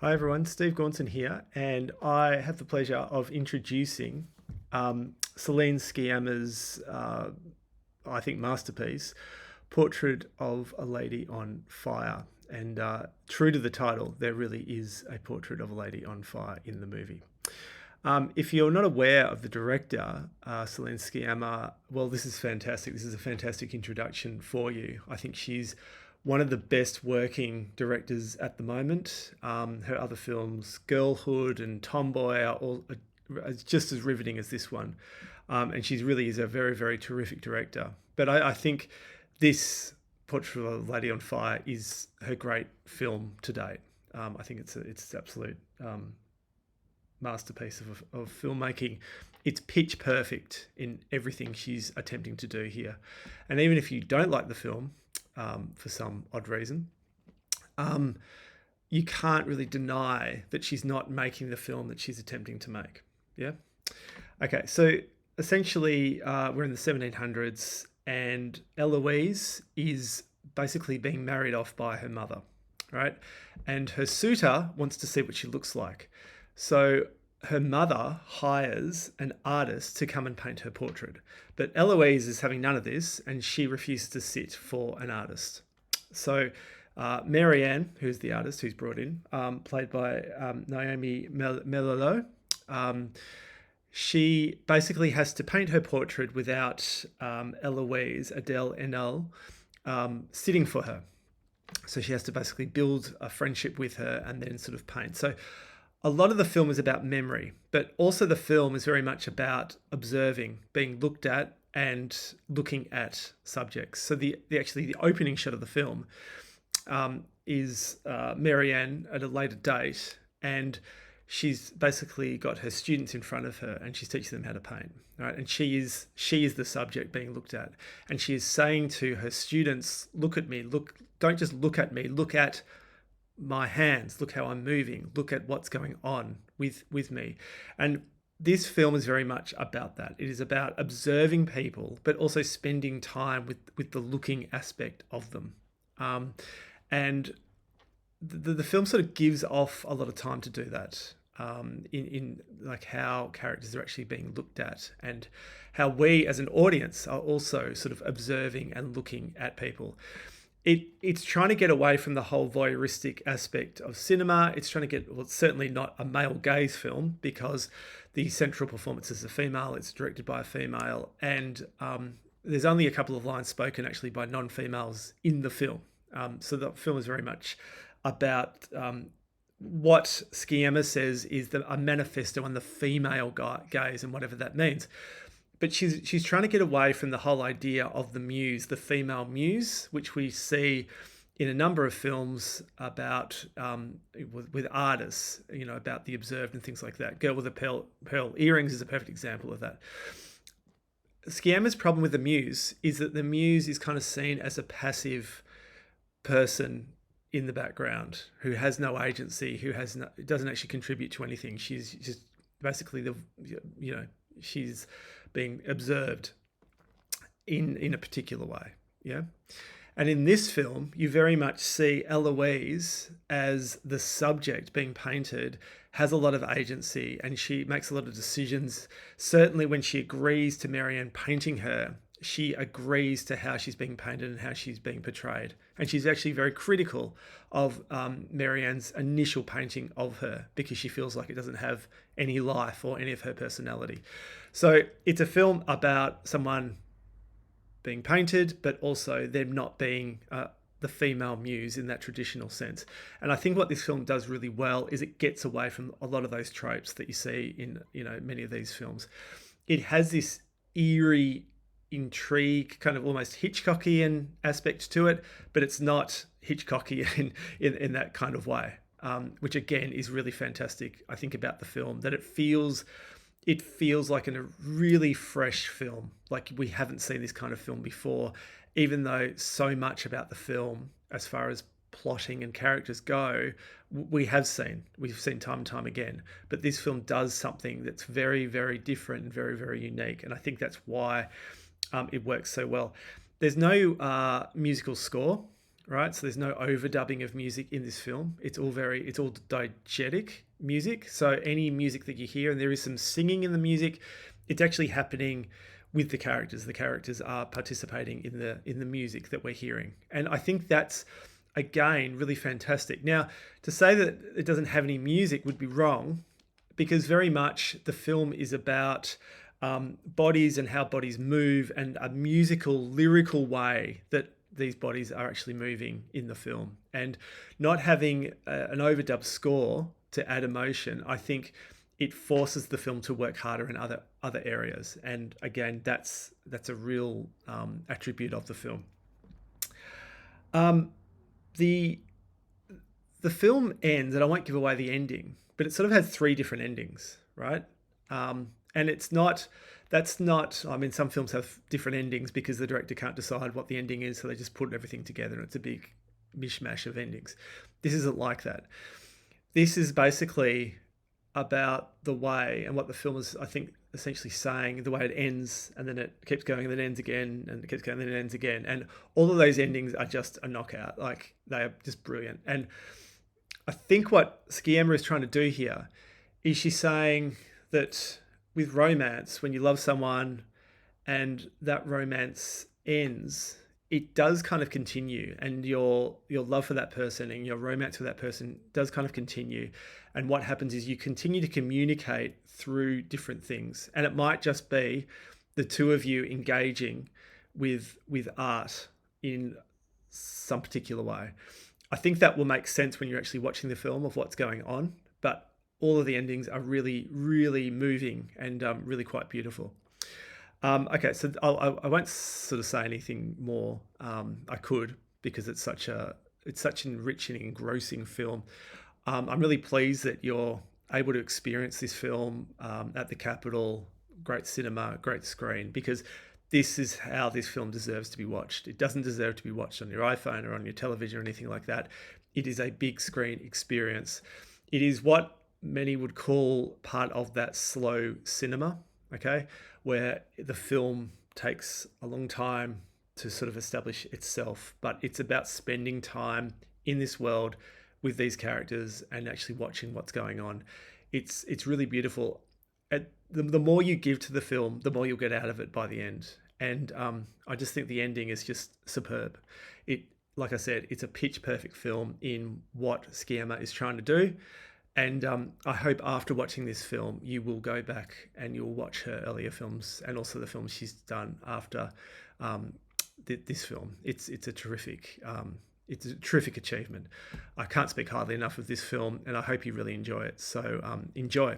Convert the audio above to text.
Hi everyone, Steve Gaunson here, and I have the pleasure of introducing Celine Sciamma's, I think, masterpiece, Portrait of a Lady on Fire. And true to the title, there really is a portrait of a lady on fire in the movie. If you're not aware of the director, Celine Sciamma, well, this is fantastic. This is a fantastic introduction for you. I think she's one of the best working directors at the moment. Her other films, Girlhood and Tomboy, are just as riveting as this one. And she really is a very, very terrific director. But I think this Portrait of a Lady on Fire is her great film to date. I think it's absolute masterpiece of filmmaking. It's pitch perfect in everything she's attempting to do here. And even if you don't like the film for some odd reason, you can't really deny that she's not making the film that she's attempting to make. Yeah. Okay. So essentially, we're in the 1700s, and Eloise is basically being married off by her mother, right? And her suitor wants to see what she looks like. So her mother hires an artist to come and paint her portrait. But Eloise is having none of this, and she refuses to sit for an artist. So Marianne, who's the artist who's brought in, played by Naomi Melilo, she basically has to paint her portrait without Eloise, Adele Enel, sitting for her. So she has to basically build a friendship with her and then sort of paint. So a lot of the film is about memory, but also the film is very much about observing, being looked at and looking at subjects. So the opening shot of the film is Marianne at a later date, and she's basically got her students in front of her, and she's teaching them how to paint, right? And she is the subject being looked at, and she is saying to her students, "Look at me. Look, don't just look at me. Look at my hands. Look how I'm moving. Look at what's going on with me." And this film is very much about that. It is about observing people, but also spending time with the looking aspect of them. And the film sort of gives off a lot of time to do that. In like how characters are actually being looked at, and how we as an audience are also sort of observing and looking at people. It's trying to get away from the whole voyeuristic aspect of cinema. It's trying to get, well, it's certainly not a male gaze film, because the central performance is a female. It's directed by a female, and there's only a couple of lines spoken actually by non-females in the film. So the film is very much about what Sciamma says is a manifesto on the female gaze, and whatever that means. But she's trying to get away from the whole idea of the muse, the female muse, which we see in a number of films about with artists, about the observed and things like that. Girl with the pearl earrings is a perfect example of that. Sciamma's problem with the muse is that the muse is kind of seen as a passive person in the background who has no agency, doesn't actually contribute to anything. She's just basically she's being observed in a particular way. Yeah. And in this film, you very much see Eloise as the subject being painted, has a lot of agency, and she makes a lot of decisions. Certainly when she agrees to Marianne painting her, she agrees to how she's being painted and how she's being portrayed. And she's actually very critical of Marianne's initial painting of her, because she feels like it doesn't have any life or any of her personality. So it's a film about someone being painted, but also them not being the female muse in that traditional sense. And I think what this film does really well is it gets away from a lot of those tropes that you see in many of these films. It has this eerie intrigue, kind of almost Hitchcockian aspect to it, but it's not Hitchcockian in that kind of way, which again is really fantastic, I think, about the film, that it feels like a really fresh film. Like we haven't seen this kind of film before, even though so much about the film, as far as plotting and characters go, we've seen time and time again. But this film does something that's very, very different and very, very unique. And I think that's why it works so well. There's no musical score. right? So there's no overdubbing of music in this film. It's all diegetic music. So any music that you hear, and there is some singing in the music, it's actually happening with the characters. The characters are participating in the music that we're hearing, and I think that's again really fantastic. Now, to say that it doesn't have any music would be wrong, because very much the film is about bodies and how bodies move and a musical, lyrical way that these bodies are actually moving in the film. And not having an overdub score to add emotion, I think it forces the film to work harder in other areas. And again, that's a real attribute of the film. Um, the the film ends, and I won't give away the ending, but it sort of has three different endings, right? And it's not, that's not, I mean, some films have different endings because the director can't decide what the ending is, so they just put everything together and it's a big mishmash of endings. This isn't like that. This is basically about the way and what the film is, I think, essentially saying, the way it ends and then it keeps going and then ends again and it keeps going and then it ends again. And all of those endings are just a knockout. Like, they are just brilliant. And I think what Sciamma is trying to do here is she's saying that with romance, when you love someone and that romance ends, it does kind of continue, and your love for that person and your romance for that person does kind of continue. And what happens is you continue to communicate through different things, and it might just be the two of you engaging with art in some particular way. I think that will make sense when you're actually watching the film of what's going on. But all of the endings are really, really moving and really quite beautiful. Okay, so I won't sort of say anything more. I could, because it's such an enriching, engrossing film. I'm really pleased that you're able to experience this film at the Capitol. Great cinema, great screen, because this is how this film deserves to be watched. It doesn't deserve to be watched on your iPhone or on your television or anything like that. It is a big screen experience. It is what many would call part of that slow cinema, okay, where the film takes a long time to sort of establish itself, but it's about spending time in this world with these characters and actually watching what's going on. It's really beautiful. The more you give to the film, the more you'll get out of it by the end. And I just think the ending is just superb. It, like I said, it's a pitch perfect film in what Sciamma is trying to do. And I hope after watching this film, you will go back and you'll watch her earlier films and also the films she's done after um, this film. It's a terrific achievement. I can't speak highly enough of this film, and I hope you really enjoy it. So enjoy.